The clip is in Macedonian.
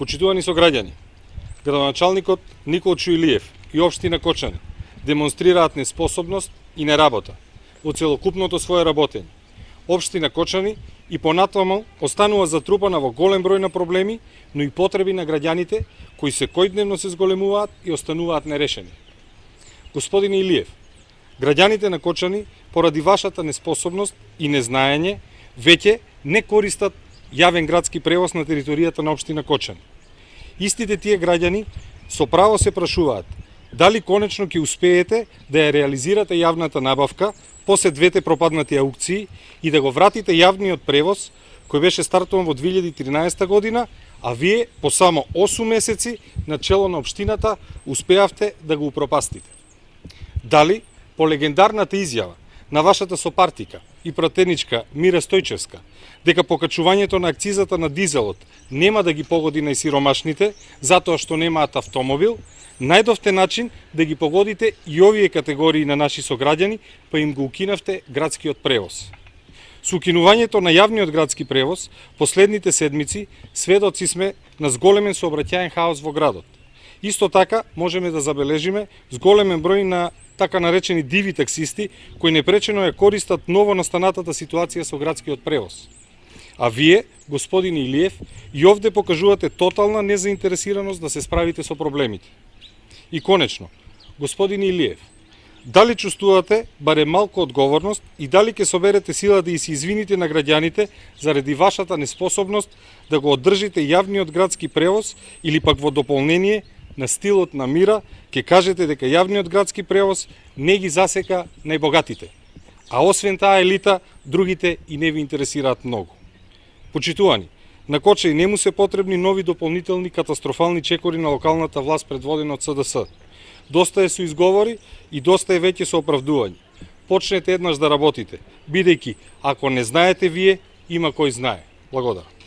Почитувани сограѓани, градоначалникот Николчо Илиев и општина Кочани демонстрираат неспособност и неработа во целокупното свое работење. Општина Кочани и понатаму останува затрупана во голем број на проблеми, но и потреби на граѓаните кои секојдневно се зголемуваат и остануваат нерешени. Господин Илиев, граѓаните на Кочани поради вашата неспособност и незнаење веќе не користат јавен градски превоз на територијата на општина Кочани. Истите тие граѓани со право се прашуваат дали конечно ќе успеете да ја реализирате јавната набавка после двете пропаднати аукции и да го вратите јавниот превоз кој беше стартуван во 2013 година, а вие по само 8 месеци на чело на општината успеавте да го упропастите. Дали по легендарната изјава на вашата сопартика и пратеничка Мира Стојчевска дека покачувањето на акцизата на дизелот нема да ги погоди најсиромашните затоа што немаат автомобил, најдовте начин да ги погодите и овие категории на наши сограѓани, па им го укинавте градскиот превоз. Со укинувањето на јавниот градски превоз, последните седмици сведоци сме на зголемен сообраќаен хаос во градот. Исто така можеме да забележиме зголемен број на така наречени диви таксисти кои непречено ја користат ново настанатата ситуација со градскиот превоз. А вие, господин Илиев, и овде покажувате тотална незаинтересираност да се справите со проблемите. И конечно, господин Илиев, дали чувствувате барем малку одговорност и дали ќе соберете сила да и се извините на граѓаните заради вашата неспособност да го одржите јавниот градски превоз или пак во дополнение на стилот на Мира ќе кажете дека јавниот градски превоз не ги засека најбогатите, а освен таа елита, другите и не ви интересираат многу. Почитувани, на Кочани не му се потребни нови дополнителни катастрофални чекори на локалната власт предводена од СДС. Доста е со изговори и доста е веќе со оправдување. Почнете еднаш да работите, бидејќи ако не знаете вие, има кој знае. Благодарам.